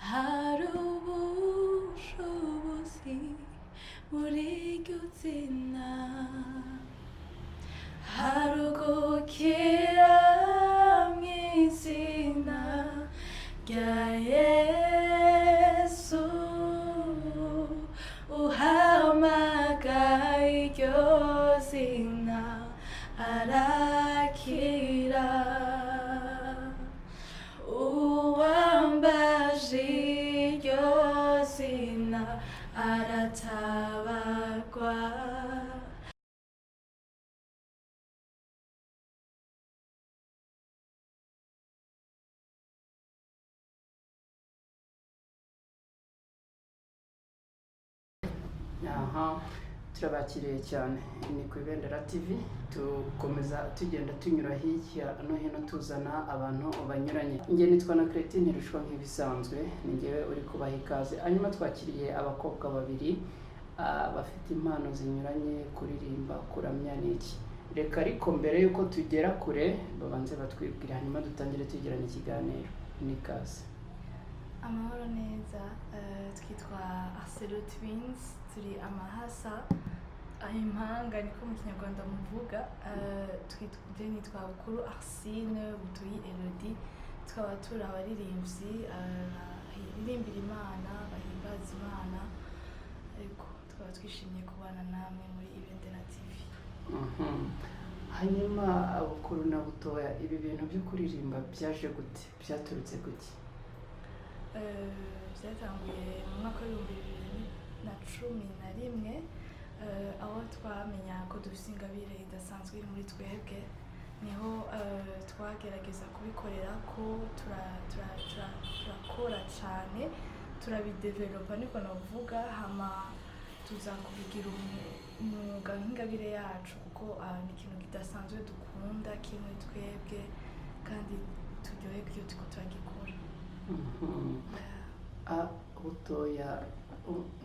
hari ubushobozi muri iryo zina, hari ugukira mu izina rya Yesu, uhamagaye iryo zina arakira, uwambaje iryo zina aratabarwa. Aha turabakiriye cyane, ni ku Ibendera TV, tukomeza tugenda tunyura hirya no hino tuzana abantu banyuranye. Njye nitwa na Cretine Rushwa nk'ibisanzwe, ni njyewe uri kubaha ikaze. Hanyuma twakiriye abakobwa babiri bafite impano zinyuranye, kuririmba, kuramya n'iki. Reka ariko mbere yuko tugera kure babanze batwibwira, hanyuma dutangire tugirana ikiganiro. Ni kaze. Amahoro neza, twitwa Arsine twins, turi amahasa, impanga niko mu Kinyarwanda muvuga. Nitwa Bukuru Arsine, butuyi Erody, tukaba turi abaririmbyi baririmbira Imana, bahimbaza Imana, ariko tukaba twishimiye kubana namwe muri Ibendera TV. Hanyuma Bukuru na Butoya, ibi bintu byo kuririmba byaje gute, byaturutse gute? Byatanguye mu mwaka w'2011, aho twamenya ko dufite ingabire idasanzwe iri muri twebwe, niho twagerageza kubikorera ko turakora cyane, turabidevelopa niko navuga, hama tuza kubigira umwuga nk'ingabire yacu, kuko ni ikintu kidasanzwe dukunda kiri muri twebwe kandi turyoherwa iyo turiko turagikora. Butoya,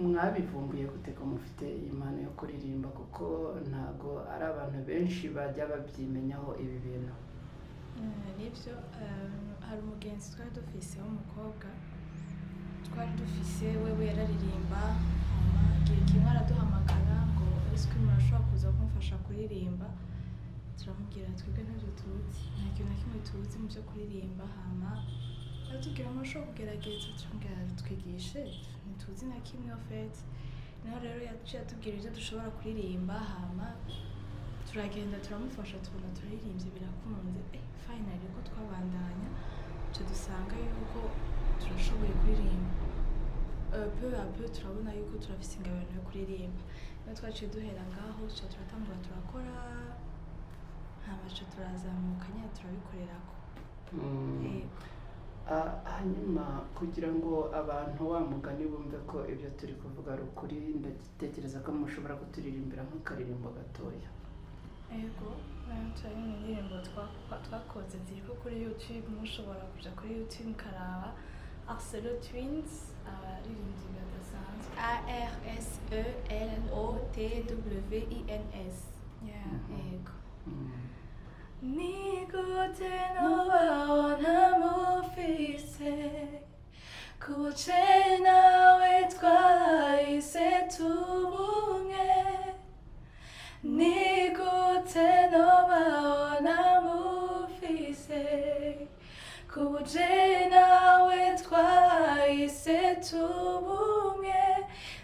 mwabivumbuye gute ko mufite impano yo kuririmba, kuko ntago ari abantu benshi bajya babyimenyaho ibi bintu? Nibyo, hari umugenzi twari dufise w'umukobwa, twari dufise wewe yararirimba, igihe kimwe araduhamagara ngo ese ko murashobora kuza kumufasha kuririmba. Turamubwira twebwe ntacyo tuzi, nta kintu na kimwe tuzi mu byo kuririmba, hama atubwira ngo ushobora kugerageza, turamubwira twigishe, ntituzi na kimwe ofete. Naho rero yaciye atubwira ibyo dushobora kuririmba, hama turagenda turamufasha, tubona turaririmbye birakunze. Finally ko twabandanya cyo dusanga yuko turashoboye kuririmba, peu à peu turabona yuko turafite ingabire yo kuririmba. Niyo twaciye duhera ngaho, turatangura turakora, hama turazamuka nyine turabikorerako. Hanyuma kugira ngo abantu wa mugani bumve ko ibyo turi kuvuga ari ukuri, ndatekereza ko mushobora kuturirimbira nk'akaririmbo gatoya. Yego, turi mu ndirimbo twakoze ziri kuri YouTube, mushobora kuja kuri YouTube mukaraba Arsine twins, abaririmbyi badasanzwe, ARSELOTWINS. Yego. Nigute nobabona mufise, kuce nawe twahise tubumwe. Nigute nobabona mufise, kuce nawe twahise tubumwe.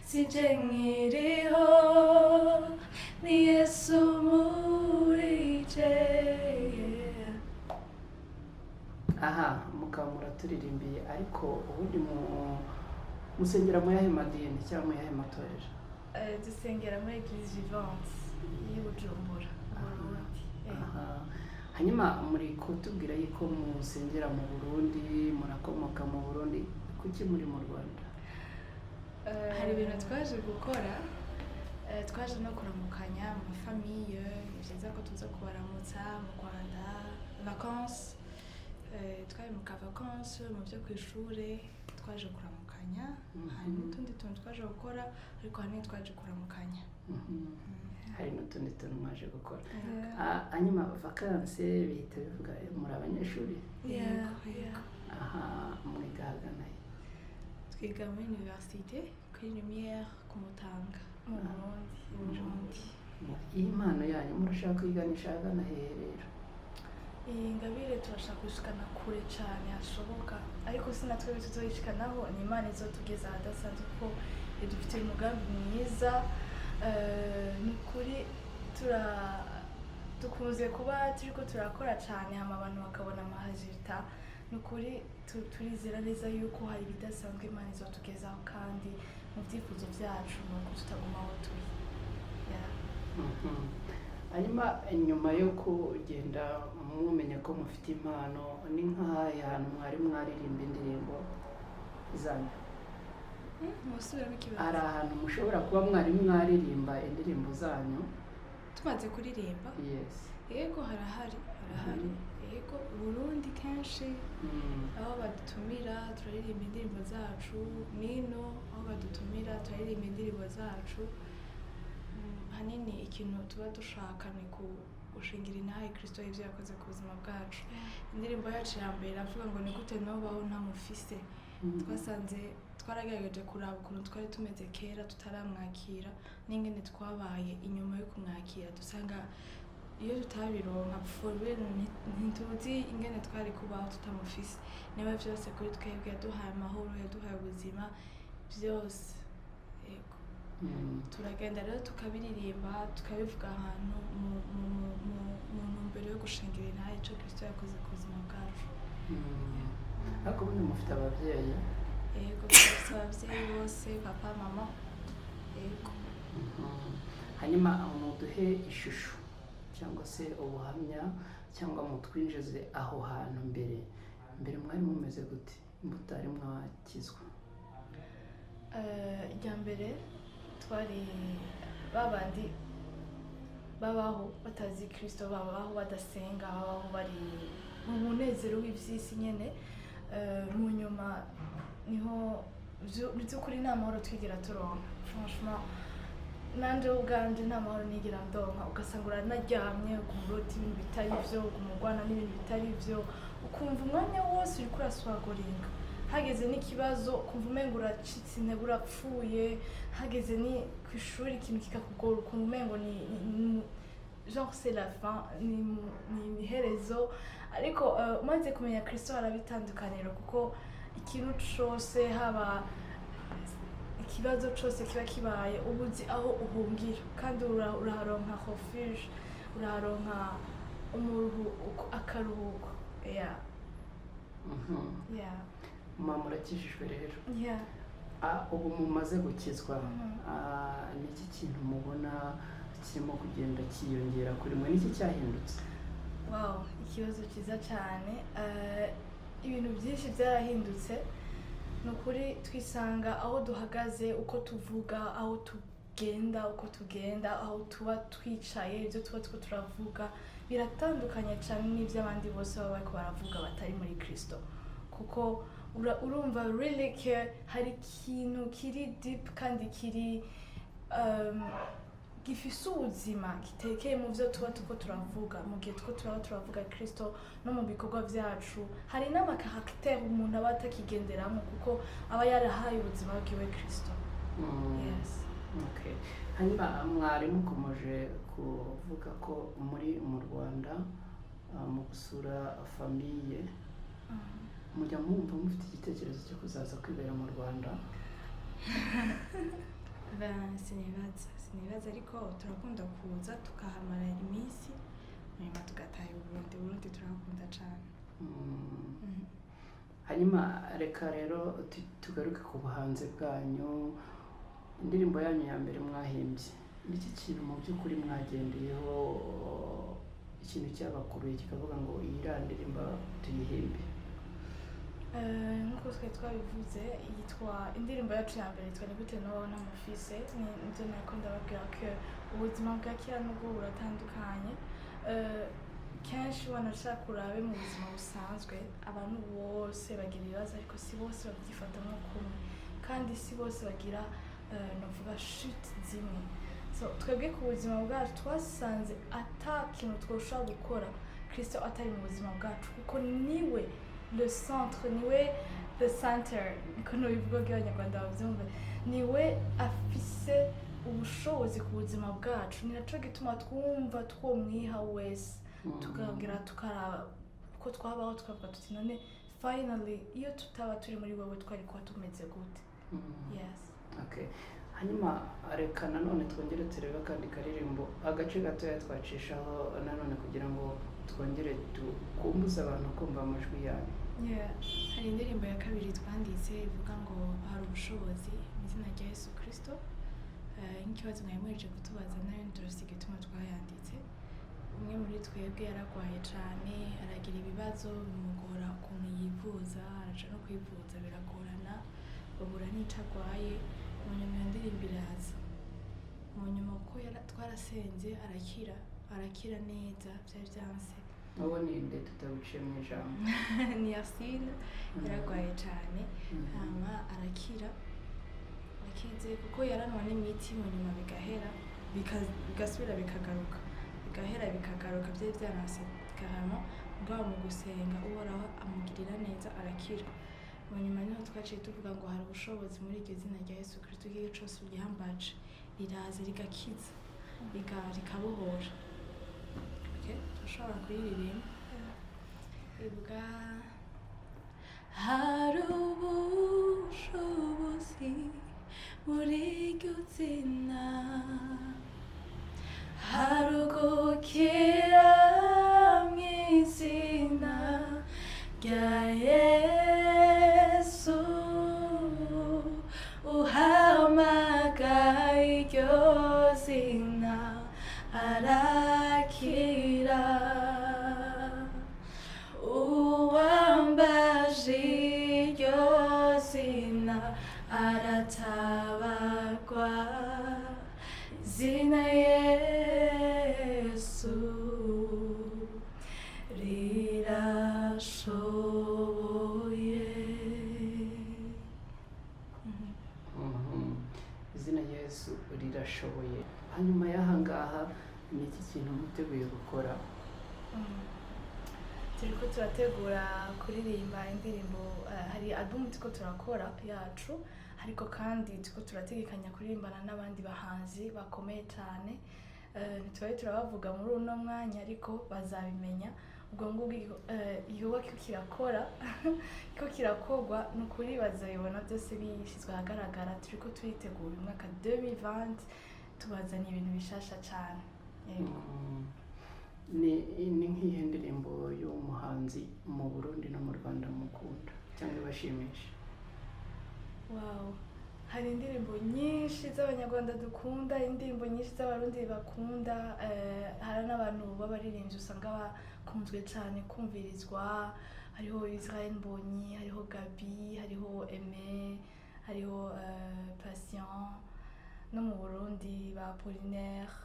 Sije nkiriho, ni Yesu muri je. Aha, mukaba muraturirimbiye, ariko ubundi musengera mu yahe madini cyangwa mu yahe matorero? Dusengera muri Eglise Vivante y'Ubujumbura, Burundi. Hanyuma muri kutubwira yuko musengera mu Burundi, murakomoka mu Burundi, kuki muri mu Rwanda? Hari ibintu twaje gukora, twaje no kuramukanya mu famille, ni byiza ko tuza kubaramutsa mu Rwanda, vacances, twari mu ka vacances mu byo kw'ishure, twaje kuramukanya, hari n'utundi tuntu twaje gukora, ariko hari twaje kuramukanya. Hari n'utundi tuntu mwaje gukora. Hanyuma vacances bihita bivuga muri abanyeshuri? Yego. Aha, mwigahagana he? twiga muri université kuri Lumière ku Mutanga mu Burundi. Iyi mpano yanyu murashaka kwiganisha ahagana hehe rero? Iyi ngabire turashaka gushikana kure cyane hashoboka, ariko sinatwe tuzoyishikanaho, ni Imana izotugeza ahadasanzwe kuko dufite umugambi mwiza. Nukuri dukunze kuba turiko turakora cyane hama abantu bakabona amahajita. Nukuri turizera neza yuko hari ibidasanzwe Imana izotugezaho, kandi mu byifuzo byacu nuko tutaguma aho turi. Hanyuma nyuma yo kugenda mumenya ko mufite impano, ni nk'ahahe hantu mwari mwaririmba indirimbo zanyu? Hari ahantu mushobora kuba mwari mwaririmba indirimbo zanyu tumaze kuririmba? Yes. Yego harahari. Yego Burundi kenshi aho badutumira turaririmba indirimbo zacu, nino aho badutumira turaririmba indirimbo zacu. Hanini ikintu tuba dushaka ni gushingira intahe Kristo ivyo yakoze ku buzima bwacu. Indirimbo yacu ya mbere avuga ngo ni gute nobaho ntamufise. Twasanze twaragerageje kuraba ukuntu twari tumeze kera tutaramwakira, n'ingene twabaye inyuma yo kumwakira. Dusanga iyo tutabironka ntituzi ingene twari kubaho tutamufise. Niwe vyose kuri twebwe, yaduhaye amahoro, yaduhaye ubuzima vyose. Yego. Turagenda rero tukabiririmba, tukabivuga ahantu mu ntumbero yo gushingira intahe ico Kristo yakoze ku buzima bwacu. Ariko ubundi mufite abavyeyi? Yego, dufite abavyeyi bose, papa, mama. Yego. Hanyuma muduhe ishusho cyangwa se ubuhamya cyangwa mutwinjize aho hantu mbere mwari mumeze gute mutari mwakizwa? Irya mbere twari babandi babaho batazi Kristo, babaho badasenga, babaho bari mu munezero w'ivyisi nyene. Mu nyuma niho by'ukuri nta mahoro twigera turonka. Franchement nanje ubwanje nta mahoro nigera ndonka, ugasanga uranaryamye ukumurota ibintu bitari vyo, ukumugwana n'ibintu bitari vyo, ukumva umwanya wose uriko uraswagoringa. Hageze n'ikibazo ukumva umengo uracitse intege, urapfuye. Hageze ni kw'ishuri ikintu kikakugora ukumva umengo ni genre c'est la fin, ni iherezo. Ariko umaze kumenya Kristo harabitandukaniro, kuko ikintu cose, haba ikibazo cose kiba kibaye, ubuzi aho uhungira, kandi uraharonka refuge, uraharonka akaruhuko. Mama murakijijwe rero? Yeah. Ubu mumaze gukizwa, niki kintu mubona kirimo kugenda kiyongera kuri mwe, niki cyahindutse? Wow, ikibazo cyiza cyane. Ibintu byinshi byarahindutse. Nukuri twisanga aho duhagaze, uko tuvuga, aho tugenda, aho tuba twicaye, ibyo tuba turavuga biratandukanye cyane n'iby'abandi bose baba bariko baravuga batari muri Kristo. Kuko urumva really hari ikintu kiri deep kandi kiri gifise ubuzima kitekeye mu byo tuba tuko turavuga, mu gihe tuko turavuga Kristo no mu bikorwa byacu. Hari n'amakarakiteri umuntu aba atakigenderamo kuko aba yarahaye ubuzima bwiwe Kristo. Yes. Okay. Hanyuma mwari mukomeje kuvuga ko muri mu Rwanda mu gusura famiye, mujya mwumva mufite igitekerezo cyo kuzaza kwibera mu Rwanda? Sinibaza, ariko turakunda kuza tukahamara iminsi, nyuma tugataha Burundi turakunda cyane. Hanyuma reka rero tugaruke ku buhanzi bwanyu. Indirimbo yanyu ya mbere mwahimbye, niki kintu mu by'ukuri mwagendeyeho, ikintu cyabakuruye kikavuga ngo iyi ndirimbo tuyihimbe? Nkuko twabivuze, yitwa indirimbo yacu ya mbere yitwa ni gute nobaho ntamufise. Nibyo nako ndababwira ko ubuzima bwa kera n'ubwo buratandukanye. Kenshi wanashaka urabe mu buzima busanzwe, abantu bose bagira ibibazo, ariko si bose babyifatamo kumwe, kandi si bose bagira novuga chute zimwe. So twebwe ku buzima bwacu twasanze ata kintu twoshobora gukora Kristo atari mu buzima bwacu, kuko niwe le centre, niwe the center niko nubivuga bw'abanyarwanda bavyumva niwe afise ubushobozi ku buzima bwacu ni naco gituma twumva twomwiha wese tukagira tukaraba ko twabaho tukavuga tuti none finally iyo tutaba turi muri wewe twari kuba tumeze gute. Yes. Okay. Hanyuma reka nanone twongere turebe kandi karirimbo agace gatoya twacishaho nanone kugira ngo twongere dukumbuze abantu kumva amajwi yanyu. Hari indirimbo ya kabiri twanditse ivuga ngo hari ubushobozi mu izina rya Yesu Kristo. Nk'ikibazo mwemweje kutubaza nayo nturusige gituma twayanditse. Umwe muri twebwe yaragwaye cyane aragira ibibazo bimugora ukuntu yivuza araca no kwivuza biragorana babura n'icagwaye mu nyuma y'indirimbo iraza mu nyuma ko twarasenze arakira neza byari byanse. Uwo ni nde tutabuciye mu ijambo? Ni Arsine yaragwaye cyane hama arakira akize kuko yaranwa n'imiti mu nyuma bigahera bigasubira bikagaruka byari byanase karama ngaho mu gusenga uhoraho amugirira neza arakira. Mu nyuma niho twaciye tuvuga ngo hari ubushobozi muri iryo zina rya Yesu Kristo igihe cyose uryambaje riraza rigakiza rikabohora. Okay, turashobora kuririmba ivuga hari ubushobozi muri iryo zina hari ugukira mu izina rya Yesu uhamagaye iryo zina arakira uwambaje iryo zina aratabarwa izina Yesu rirashoboye. Izina Yesu rirashoboye. Hanyuma y'ahangaha ni iki kintu muteguye gukora? Turiko turategura kuririmba indirimbo hari album turiko turakora yacu ariko kandi turiko turategekanya kuririmbana n'abandi bahanzi bakomeye cyane. Ntitwari turabavuga muri uno mwanya ariko bazabimenya ubwo ngubwo igikorwa ko kirakogwa n'ukuri bazabibona byose bishyizwe ahagaragara. Turiko turitegura umwaka 2020 tubazanye ibintu bishasha cyane. Ni nk'ihe ndirimbo y'umuhanzi mu Burundi no mu Rwanda mukunda cyangwa bashimisha? Wow, hari indirimbo nyinshi z'abanyarwanda dukunda, indirimbo nyinshi z'abarundi bakunda, hari n'abantu b'abaririmbyi usanga bakunzwe cyane kumvirizwa. Hariho Israel Mbonyi, hariho Gabi, hariho Aime, hariho Patient, no mu Burundi ba Apolinaire,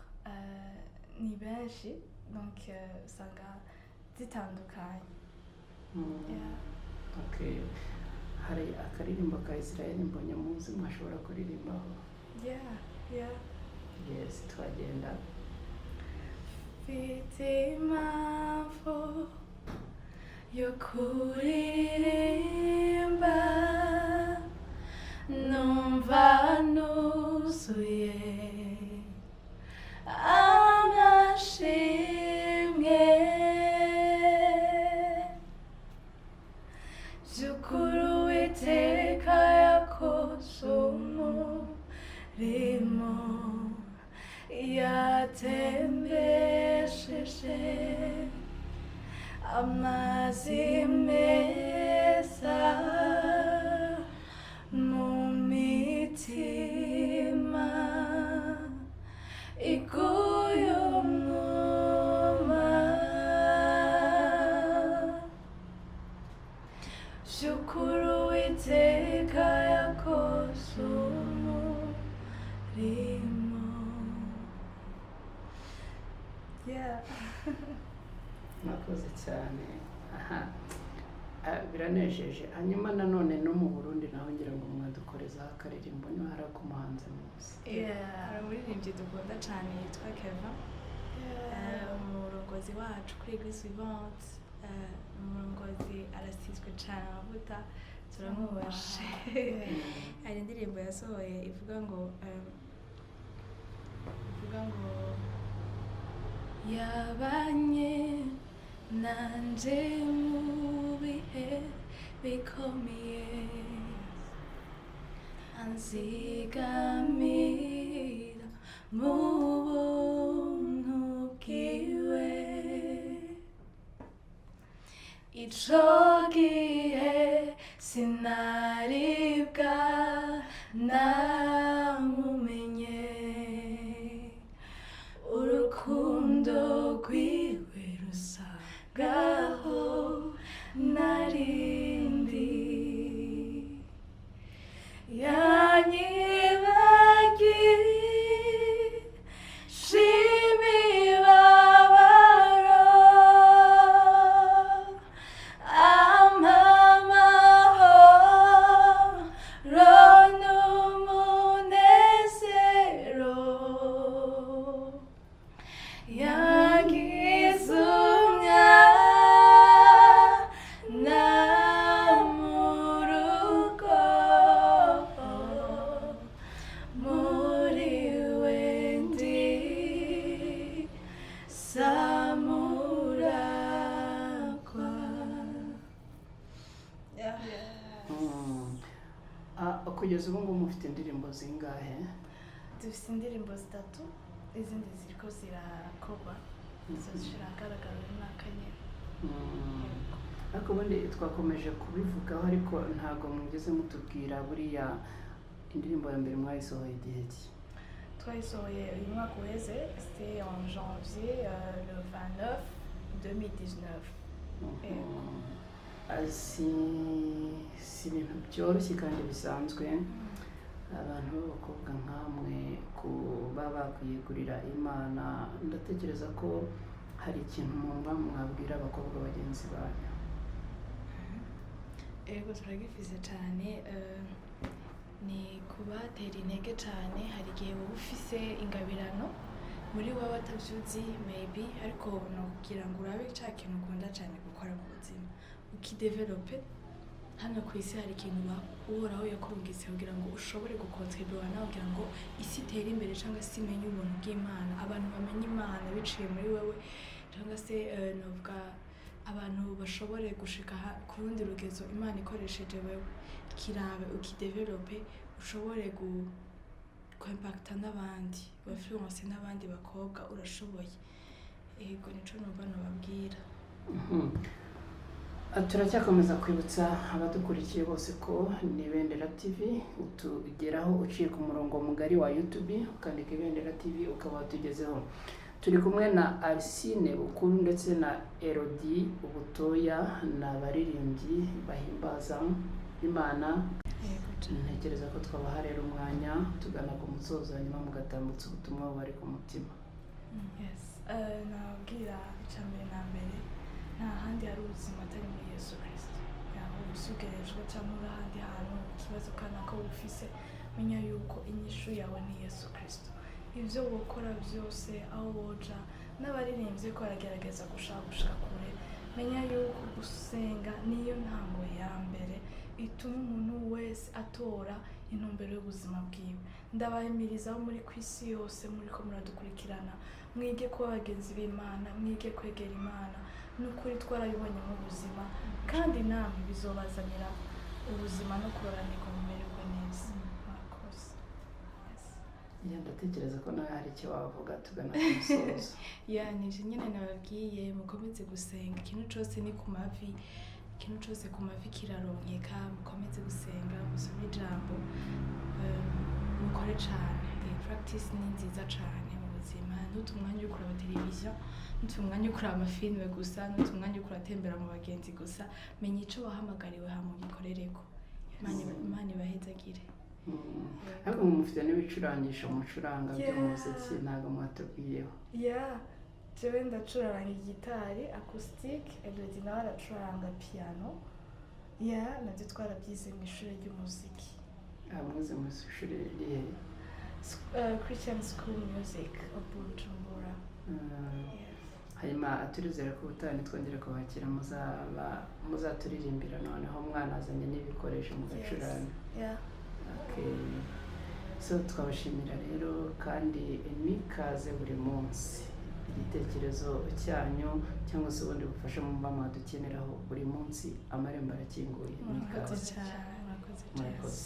ni benshi donc usanga zitandukanye. Okay. Hari akaririmbo ka Israel Mbonyi muzi mwashobora kuririmbaho? Yes, twagenda. Mfite impamvu yo kuririmba numva nuzuye amashimwe by'ukuri Uwiteka yakoze umurimo yatembesheje amazi meza mu mitima iguye umwuma by'ukuri Uwiteka yakoze umurimo. Mwakoze cyane. Biranejeje. Hanyuma nanone no mu Burundi naho ngira ngo mwadukoreza akaririmbo niba hari akumuhanze muzi? Hari umuririmbyi dukunda cyane yitwa Keva, umurongozi wacu kuri Église Vivante. Umurongozi arasizwe cyane amavuta turamubashe hari indirimbo yasohoye ivuga ngo yabanye nanje mu bihe bikomeye anzigamira mu buntu bwiwe ico gihe sinaribwa namumenye urukundo rwiwe rusagaho narindi yanyibagisha imibabaro amamahoro n'umunezero yagize umwana mu rugo muri we ndi samuragwa. Kugeza ubu ngubu mufite indirimbo zingahe? Dufite indirimbo 3, izindi ziriko zirakorwa zizashira ahagaragara uyu mwaka nyine. Ariko ubundi twakomeje kubivugaho ariko ntabwo mwigeze mutubwira buriya indirimbo ya mbere mwayisohoye igihe ki? Twayisohoye uyu mwaka uheze, c'était en janvier le 29 2019. Si ibintu byoroshye kandi bisanzwe abantu b'abakobwa nkamwe kuba bakwiyegurira Imana. Ndatekereza ko hari ikintu mwabwira abakobwa bagenzi banyu. Ego turagifize cyane, ni kubatera intege cyane. Hari igihe wowe ufise ingabirano muri wowe atabyuzi maybe, ariko no kugira ngo urabe cya kintu ukunda cyane gukora mu buzima ukidevelope. Hano ku isi hari ikintu uhoraho yakurungitse kugira ngo ushobore gukontribura nawe kugira ngo isi itere imbere cyangwa se imenye ubuntu bw'Imana, abantu bamenye Imana biciye muri wewe, cyangwa se novuga abantu bashobore gushika ku rundi rugezo Imana ikoresheje wewe. Kirabe ukidevelope ushobore impacta n'abandi, influence n'abandi bakobwa, urashoboye. Ego nico numva nababwira. Turacyakomeza kwibutsa abadukurikiye bose ko ni Ibendera TV, utugeraho uciye ku murongo mugari wa YouTube ukandika Ibendera TV ukaba watugezeho. Turi kumwe na Arsine Bukuru ndetse na Erody Ubutoya, na baririmbyi bahimbaza Imana. Ntekereza ko twabaha rero umwanya tugana ku musozo, hanyuma mugatambutsa ubutumwa bari ku mutima. Yes, nabwira icyambere na mbere, nta handi hari ubuzima atari muri Yesu Kristo. Yaho usugerejwe cyangwa uri ahandi hantu ikibazo kanaka ufise, menya yuko inyishu yawe ni Yesu Kristo. Ibyo wokora byose, aho woja n'abaririmbyi ko baragerageza gushaka kure, menya yuko gusenga niyo ntango ya mbere ituma umuntu wese atora intumbero y'ubuzima bwiwe. Ndabahimiriza aho muri ku isi yose muri ko muradukurikirana, mwige kuba abagenzi b'Imana, mwige kwegera Imana. N'ukuri twarabibonye mu buzima, kandi namwe bizobazanira ubuzima no kuroranirwa mu mererwa neza. Murakoze. Ndatekereza ko nawe hari icyo wavuga tugana ku musozo. Nije nyine nababwiye mukomeze gusenga, ikintu cyose ni ku mavi, ikintu cyose ku mavi kiraronkeka. Mukomeze gusenga, musome ijambo, mukore cyane. Practice ni nziza cyane mu buzima. N'utumwanya uri kureba televiziyo, n'utumwanya uri kureba amafilime gusa, n'utumwanya uri kuratembera mu bagenzi gusa, menya icyo wahamagariwe hamwe ugikorereko. Imana ibahezagire. Ariko mufite n'ibicurangisho mucuranga by'umuziki, ntabwo mwatubwiyeho. Jewe ndacuranga gitari acoustic, Erody nawe aracuranga piano. Nabyo twarabyize mu ishuri ry'umuziki. Mwize mu ishuri rihe? Christian School Music of Bujumbura. hanyuma turizera ko ubutaha twongera kubakira muzaturirimbira noneho mwanazanye n'ibikoresho mu gacurane. So twabashimira rero kandi mikaze buri munsi, igitekerezo cyanyu cyangwa se ubundi bufasha mumba mwadukeneraho buri munsi, amarembo arakinguye. Murakoze cyane. Murakoze.